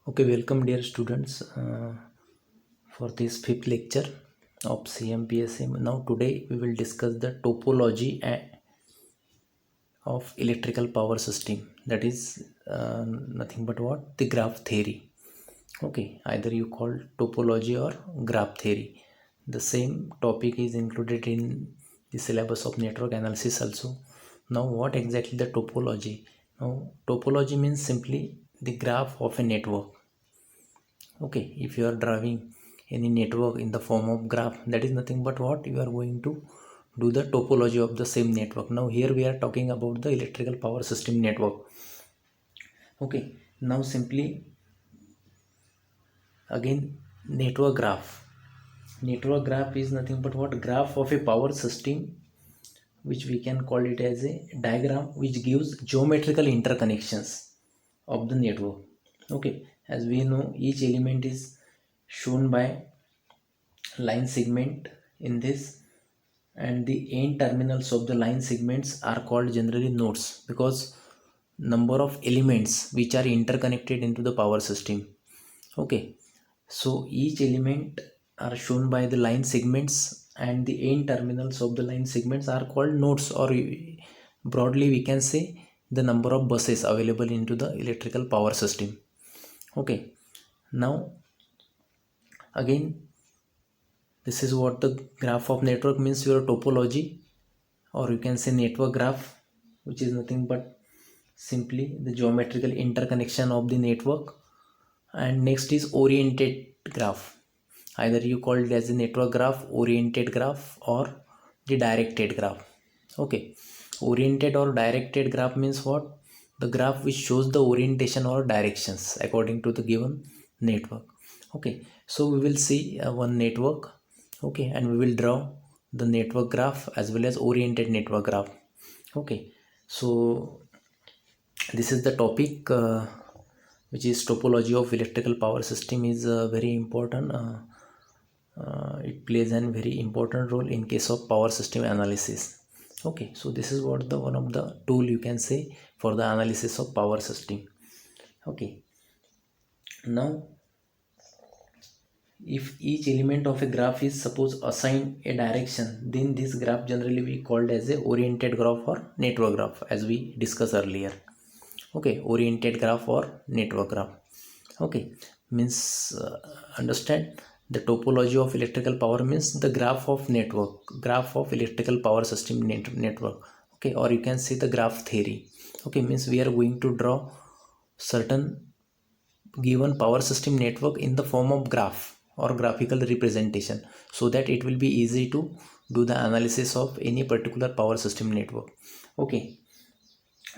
Okay, welcome dear students for this fifth lecture of CMPSM. Now today we will discuss the topology of electrical power system. That is nothing but what? The graph theory. Okay, either you call topology or graph theory. The same topic is included in the syllabus of network analysis also. Now what exactly the topology? Now topology means simply the graph of a network. Okay, if you are drawing any network in the form of graph, that is nothing but what you are going to do the topology of the same network. Now here we are talking about the electrical power system network. Okay, now simply again, network graph is nothing but what? Graph of a power system, which we can call it as a diagram which gives geometrical interconnections of the network. Okay, as we know, each element is shown by line segment in this, and the end terminals of the line segments are called generally nodes, because number of elements which are interconnected into the power system. Okay, so each element are shown by the line segments, and the end terminals of the line segments are called nodes, or broadly we can say the number of buses available into the electrical power system. Okay, now again, this is what the graph of network means, your topology, or you can say network graph, which is nothing but simply the geometrical interconnection of the network. And next is oriented graph. Either you call it as a network graph, oriented graph, or the directed graph. Okay, oriented or directed graph means what? The graph which shows the orientation or directions according to the given network. Okay, so we will see one network. Okay, and we will draw the network graph as well as oriented network graph. Okay, so this is the topic which is topology of electrical power system is very important. It plays a very important role in case of power system analysis. Okay, so this is what the one of the tool you can say for the analysis of power system. Okay, now if each element of a graph is suppose assigned a direction, then this graph generally we called as a oriented graph or network graph, as we discussed earlier. Okay, oriented graph or network graph. Okay, means understand the topology of electrical power means the graph of graph of electrical power system network. Okay, or you can see the graph theory. Okay, means we are going to draw certain given power system network in the form of graph or graphical representation, so that it will be easy to do the analysis of any particular power system network. Okay,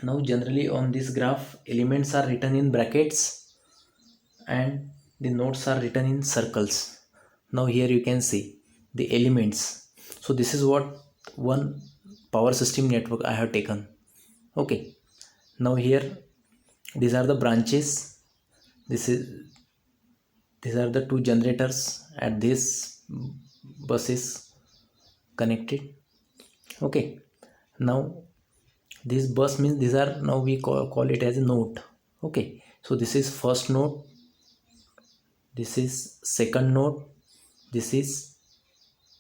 now generally on this graph elements are written in brackets and the nodes are written in circles. Now here you can see the elements. So this is what one power system network I have taken. Okay, now here these are the branches. This is these are the two generators at this buses connected. Okay, now this bus means these are, now we call it as a node. Okay, so this is first node, this is second node, this is,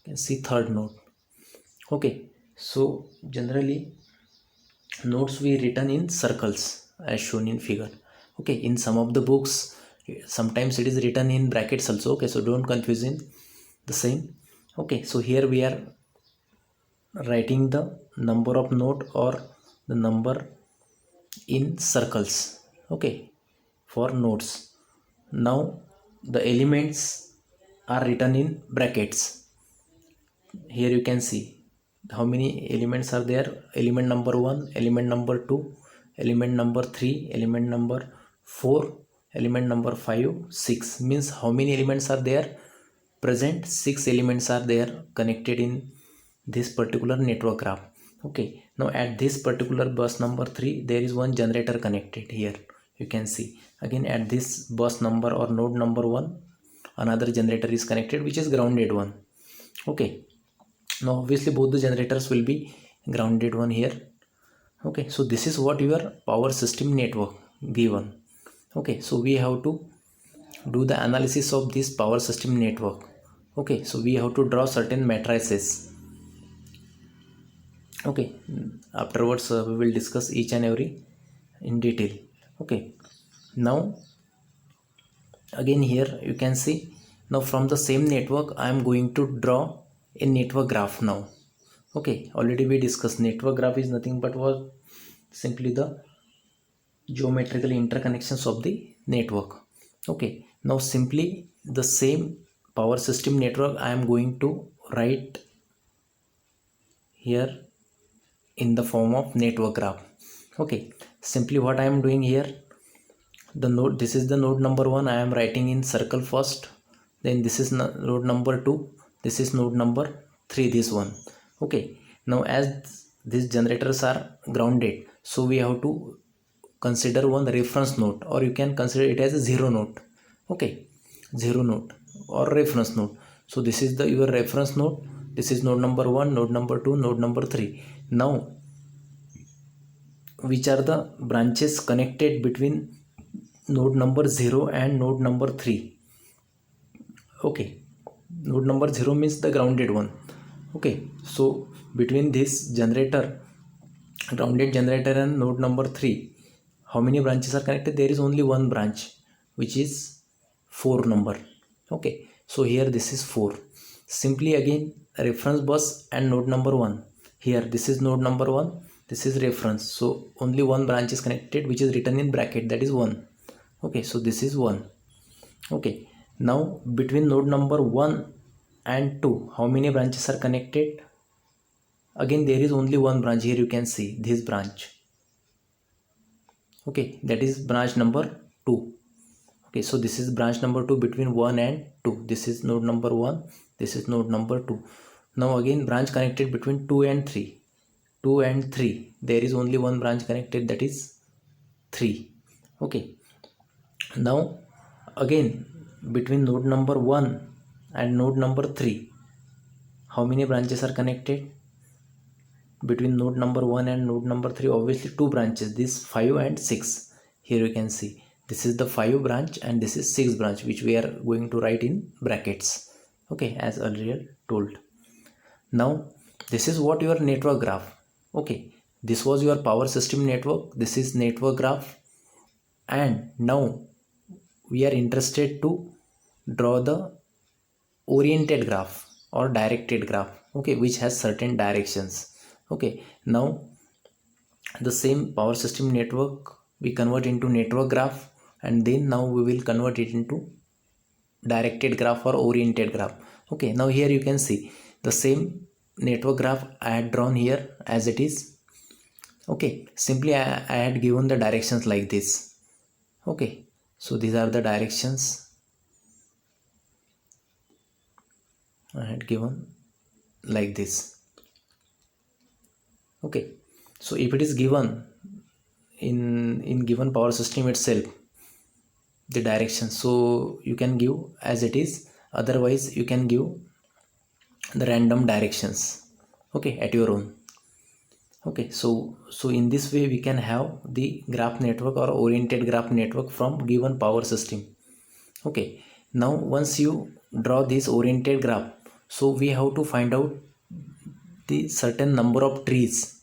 you can see, third node. Okay, so generally nodes we written in circles as shown in figure. Okay, in some of the books sometimes it is written in brackets also. Okay, so don't confuse in the same. Okay, so here we are writing the number of node or the number in circles. Okay, for nodes. Now the elements are written in brackets. Here you can see how many elements are there: element number 1, element number 2, element number 3, element number 4, element number 5, 6. Means how many elements are there present? 6 elements are there connected in this particular network graph. Okay, now at this particular bus number 3 there is one generator connected. Here you can see again at this bus number or node number 1 another generator is connected, which is grounded one. Okay, now obviously both the generators will be grounded one here. Okay, so this is what your power system network given. Okay, so we have to do the analysis of this power system network. Okay, so we have to draw certain matrices. Okay, afterwards we will discuss each and every in detail. Okay, now again here you can see, now from the same network I am going to draw a network graph now. Okay, already we discussed network graph is nothing but was simply the geometrical interconnections of the network. Okay, now simply the same power system network I am going to write here in the form of network graph. Okay, simply what I am doing here, the node, this is the node number 1, I am writing in circle first, then this is node number 2, this is node number 3, this one. Okay, now as these generators are grounded, so we have to consider one reference node, or you can consider it as a zero node. Okay, zero node or reference node. So this is the your reference node, this is node number 1, node number 2, node number 3. Now which are the branches connected between node number 0 and node number 3? Okay, node number 0 means the grounded one. Okay, so between this generator, grounded generator, and node number 3, how many branches are connected? There is only one branch, which is 4 number. Okay, so here this is 4. Simply again reference bus and node number 1. Here this is node number 1, this is reference, so only one branch is connected, which is written in bracket, that is 1. Okay, so this is 1. Okay, now between node number 1 and 2, how many branches are connected? Again there is only one branch. Here you can see this branch. Okay, that is branch number 2. Okay, so this is branch number 2 between 1 and 2. This is node number 1, this is node number 2. Now again branch connected between 2 and 3. 2 and 3, there is only one branch connected, that is 3. Okay, now again between node number 1 and node number 3, how many branches are connected? Between node number 1 and node number 3, obviously two branches, this 5 and 6. Here you can see this is the 5 branch and this is 6 branch, which we are going to write in brackets. Okay, as earlier told. Now this is what your network graph. Okay, this was your power system network, this is network graph, and now we are interested to draw the oriented graph or directed graph. Okay, which has certain directions. Okay, now the same power system network we convert into network graph, and then now we will convert it into directed graph or oriented graph. Okay, now here you can see the same network graph I had drawn here as it is. Okay, simply I had given the directions like this. Okay, so these are the directions I had given like this. Okay, so if it is given in given power system itself, the direction, so you can give as it is, otherwise you can give the random directions. Okay, at your own. Okay, so in this way we can have the graph network or oriented graph network from given power system. Okay, now once you draw this oriented graph, so we have to find out the certain number of trees.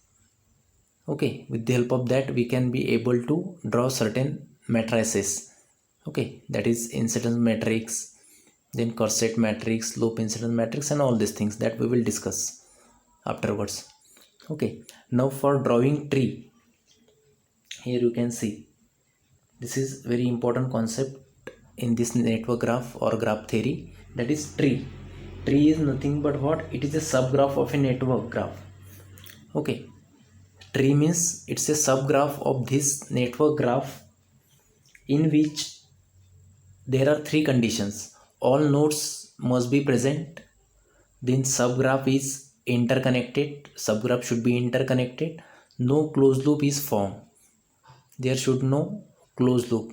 Okay, with the help of that we can be able to draw certain matrices. Okay, that is incidence matrix, then Courset matrix, loop incidence matrix, and all these things that we will discuss afterwards. Okay, now for drawing tree, here you can see this is very important concept in this network graph or graph theory, that is tree. Tree is nothing but what? It is a subgraph of a network graph. Okay, tree means it's a subgraph of this network graph in which there are 3 conditions. All nodes must be present, then subgraph is interconnected, subgraph should be interconnected, no closed loop is formed, there should no closed loop.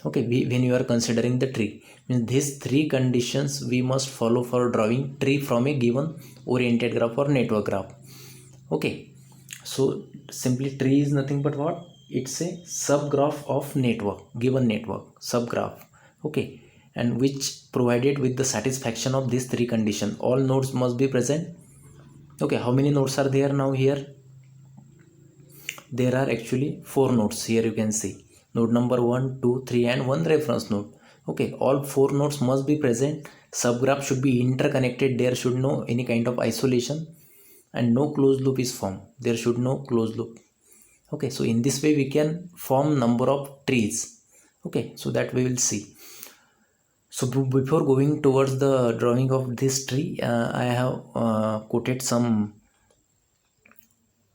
Okay, when you are considering the tree, means these 3 conditions we must follow for drawing tree from a given oriented graph or network graph. Okay, so simply tree is nothing but what? It's a subgraph of network, given network, subgraph. okay, and which provided with the satisfaction of these three conditions. All nodes must be present. Okay, how many nodes are there now here? There are actually 4 nodes here. You can see node number 1, 2, 3 and one reference node. Okay, all 4 nodes must be present. Subgraph should be interconnected. There should no any kind of isolation and no closed loop is formed. There should no closed loop. Okay, so in this way we can form number of trees. Okay, so that we will see. So before going towards the drawing of this tree, I have quoted some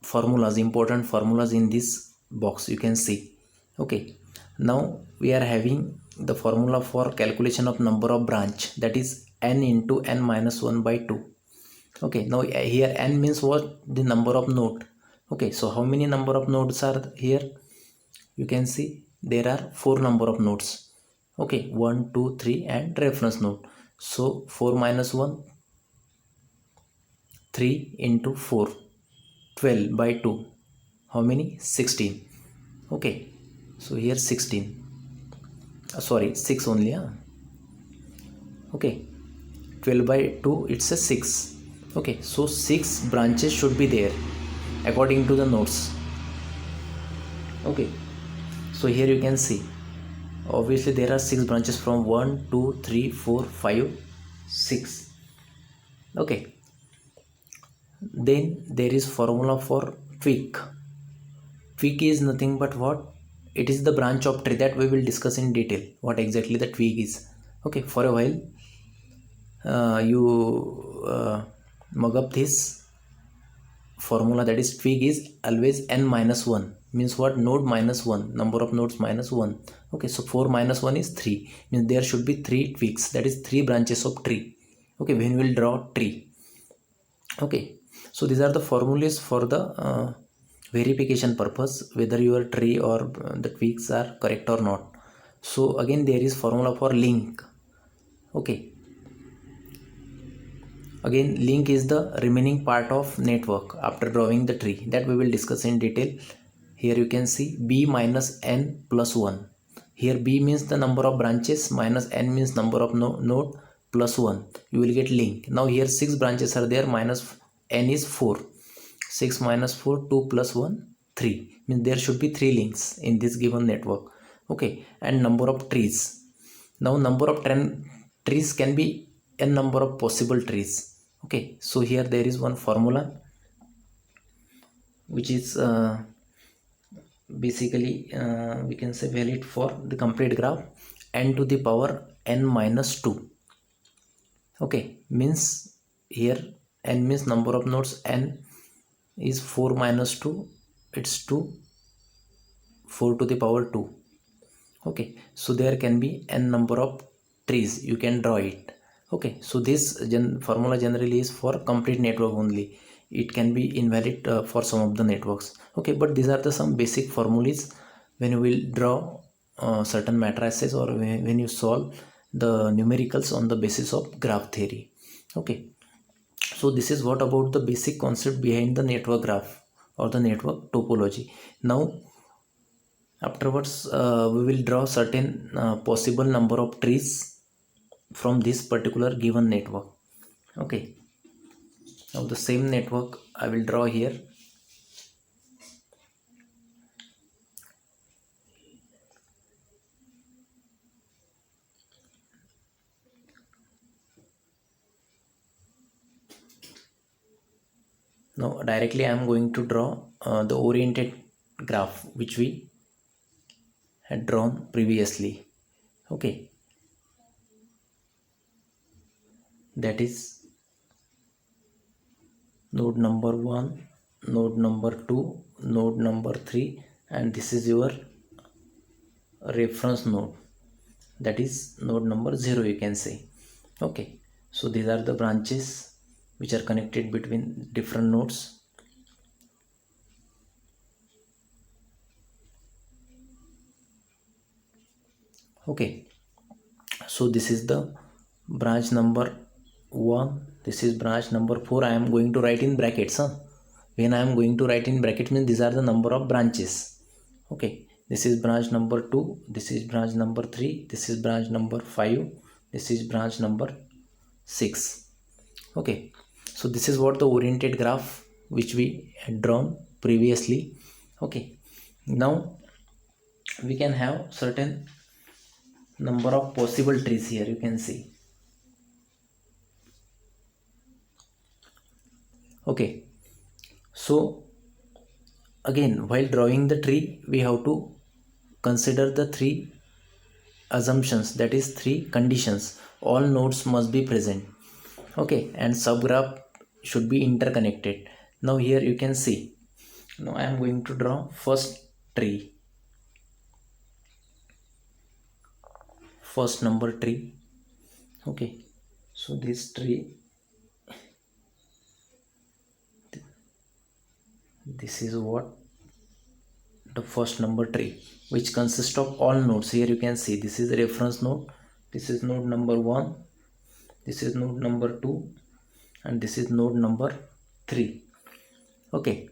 formulas, important formulas in this box. You can see. Okay, now we are having the formula for calculation of number of branch, that is n into n minus 1 by 2. Okay, now here n means what? The number of node. Okay, so how many number of nodes are here? You can see there are 4 number of nodes. Okay, 1, 2, 3 and reference node. So 4 minus 1, 3 into 4, 12 by 2, how many? 16. Okay, so here 16, sorry 6 only, huh? Okay, 12 by 2, it's a 6. Okay, so 6 branches should be there according to the nodes. Okay, so here you can see obviously there are 6 branches from 1, 2, 3, 4, 5, 6. Okay, then there is formula for twig. Twig is nothing but what? It is the branch of tree that we will discuss in detail what exactly the twig is. Okay, for a while you mug up this formula, that is twig is always n minus 1, means what? Node minus 1, number of nodes minus 1. Okay, so 4 minus 1 is 3, means there should be 3 twigs, that is 3 branches of tree. Okay, when we will draw tree. Okay, so these are the formulas for the verification purpose whether your tree or the twigs are correct or not. So again there is formula for link. Okay, again link is the remaining part of network after drawing the tree, that we will discuss in detail. Here you can see b minus n plus 1. Here b means the number of branches, minus n means number of node, plus 1, you will get link. Now here 6 branches are there, minus n is 4. 6 minus 4, 2 plus 1, 3, means there should be 3 links in this given network. Okay, and number of trees. Now number of trees can be n number of possible trees. Okay, so here there is one formula which is basically we can say valid for the complete graph, n to the power n minus 2. Okay, means here n means number of nodes, n is 4 minus 2, it's 2, 4 to the power 2. Okay, so there can be n number of trees, you can draw it. Okay, so this formula generally is for complete network only, it can be invalid for some of the networks. Okay, but these are the some basic formulas when you will draw certain matrices or when you solve the numericals on the basis of graph theory. Okay, so this is what about the basic concept behind the network graph or the network topology. Now afterwards we will draw certain possible number of trees from this particular given network. Okay, now the same network I will draw here. Now directly I am going to draw the oriented graph which we had drawn previously. Okay, that is node number 1, node number 2, node number 3, and this is your reference node, that is node number 0, you can say. Okay, so these are the branches which are connected between different nodes. Okay, so this is the branch number 1, this is branch number 4. I am going to write in brackets. When I am going to write in brackets means these are the number of branches. Okay, this is branch number 2, this is branch number 3, this is branch number 5, this is branch number 6. Okay, so this is what the oriented graph which we had drawn previously. Okay, now we can have certain number of possible trees here, you can see. Okay, so again, while drawing the tree, we have to consider the 3 assumptions, that is 3 conditions. All nodes must be present. Okay, and subgraph should be interconnected. Now here you can see, now I am going to draw first tree, first number tree. Okay, so this tree, this is what the first number tree, which consists of all nodes. Here you can see, this is the reference node, this is node number 1, this is node number 2, and this is node number 3. Okay,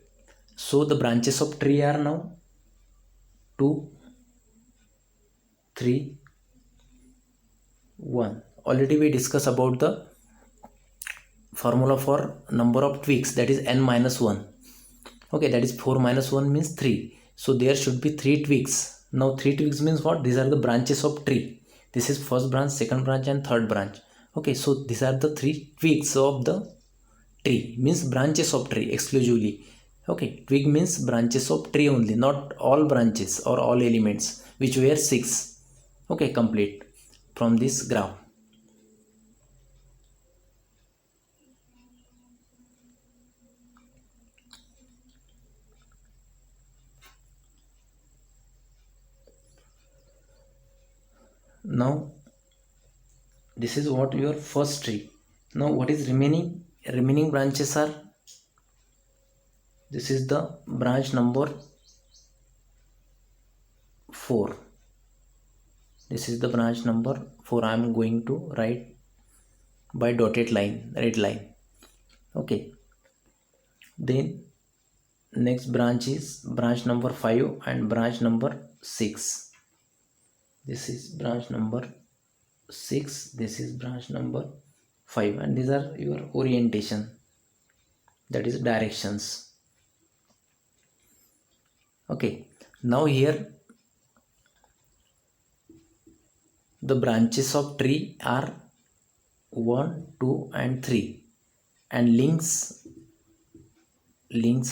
so the branches of tree are now 2, 3, 1. Already we discussed about the formula for number of twigs, that is n minus 1. Okay, that is 4 minus 1 means 3. So there should be 3 twigs. Now 3 twigs means what? These are the branches of tree. This is first branch, second branch, and third branch. Okay, so these are the 3 twigs of the tree, means branches of tree exclusively. Okay, twig means branches of tree only, not all branches or all elements, which were 6. Okay, complete from this graph. Now this is what your first tree. Now what is remaining branches are, this is the branch number 4, this is the branch number 4. I am going to write by dotted line, red line. Okay, then next branch is branch number 5 and branch number 6. This is branch number 6, this is branch number 5, and these are your orientation, that is directions. Okay, now here the branches of tree are 1, 2, and 3, and links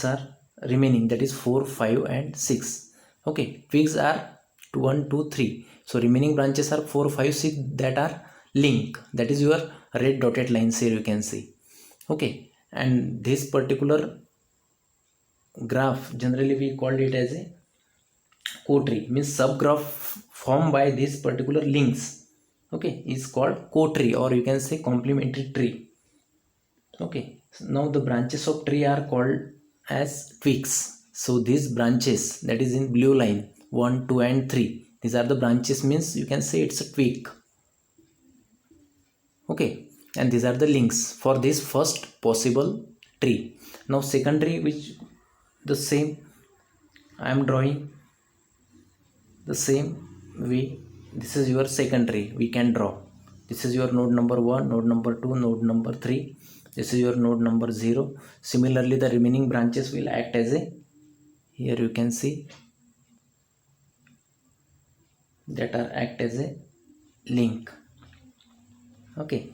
are remaining, that is 4, 5, and 6. Okay, twigs are 1, 2, 3. So remaining branches are 4, 5, 6 that are link, that is your red dotted lines here you can see. Okay, and this particular graph, generally we called it as a co-tree, means subgraph formed by these particular links. Okay, is called co-tree, or you can say complementary tree. Okay, so now the branches of tree are called as twigs. So these branches, that is in blue line, 1, 2, and 3, these are the branches, means you can say it's a twig. Okay, and these are the links for this first possible tree. Now second tree, which the same I am drawing the same way. This is your second tree we can draw. This is your node number 1, node number 2, node number 3. This is your node number 0. Similarly, the remaining branches will act as a, here you can see, that are act as a link. Okay,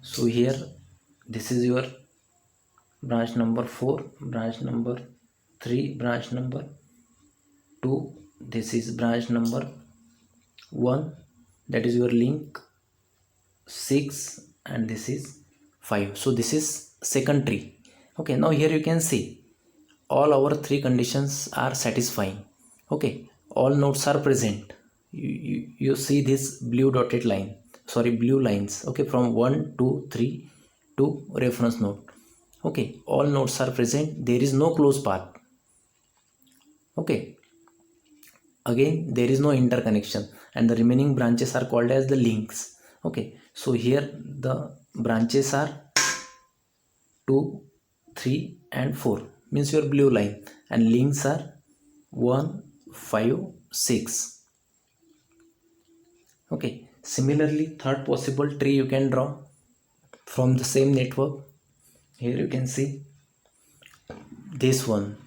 so here this is your branch number 4, branch number 3, branch number 2, this is branch number 1, that is your link 6, and this is 5. So this is second tree. Okay, now here you can see all our 3 conditions are satisfying. Okay, all nodes are present. You see this blue dotted line, sorry, blue lines. Okay, from 1, 2, 3 to reference node. Okay, all nodes are present, there is no closed path. Okay, again there is no interconnection, and the remaining branches are called as the links. Okay, so here the branches are 2, 3, and 4. means your blue line, and links are 1, 5, 6. Okay, similarly third possible tree you can draw from the same network. Here you can see this one.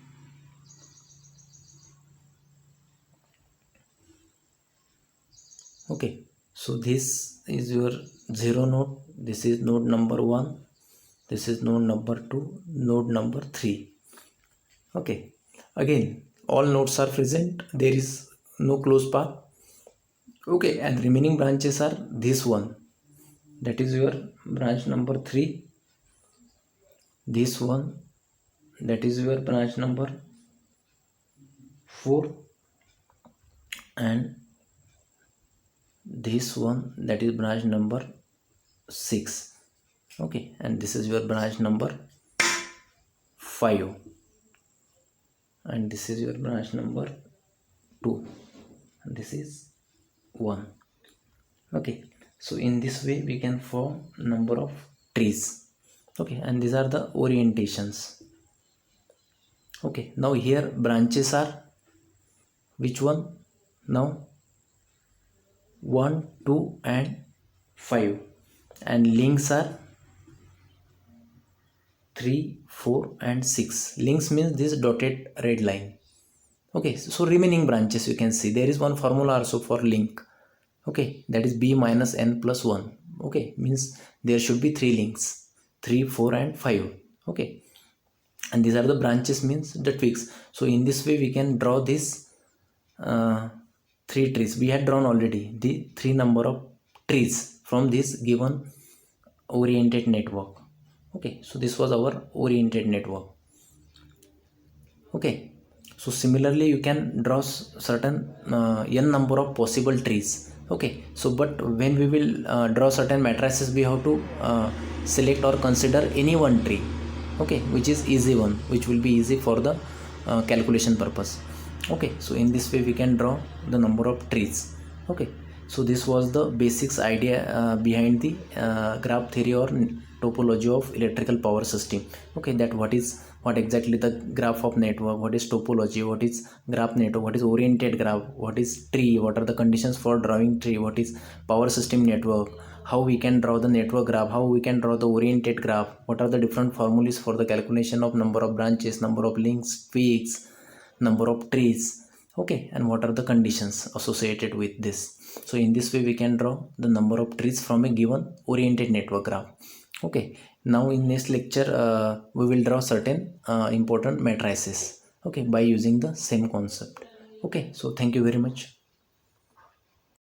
Okay, so this is your 0 node, this is node number 1, this is node number 2, node number 3. Okay, again all nodes are present, there is no closed path. Okay, and remaining branches are this one, that is your branch number 3, this one, that is your branch number 4, and this one, that is branch number 6. Okay, and this is your branch number 5, and this is your branch number 2, and this is 1. Okay, so in this way we can form number of trees. Okay, and these are the orientations. Okay, now here branches are which one? Now 1, 2 and 5, and links are 3, 4 and 6. Links means this dotted red line. Okay, so remaining branches you can see there is one formula also for link. Okay, that is b minus n plus 1. Okay, means there should be 3 links, 3, 4 and 5. Okay, and these are the branches, means the twigs. So in this way we can draw this 3 trees. We had drawn already the 3 number of trees from this given oriented network. Okay, so this was our oriented network. Okay, so similarly you can draw certain n number of possible trees. Okay, so but when we will draw certain matrices, we have to select or consider any one tree. Okay, which is easy one, which will be easy for the calculation purpose. Okay, so in this way we can draw the number of trees. Okay, so this was the basics idea behind the graph theory or topology of electrical power system. Okay, that what exactly the graph of network, what is topology, what is graph network, what is oriented graph, what is tree, what are the conditions for drawing tree, what is power system network, how we can draw the network graph, how we can draw the oriented graph, what are the different formulas for the calculation of number of branches, number of links, twigs, number of trees. Okay, and what are the conditions associated with this. So in this way we can draw the number of trees from a given oriented network graph. Okay, now in next lecture we will draw certain important matrices, okay, by using the same concept. Okay, so thank you very much.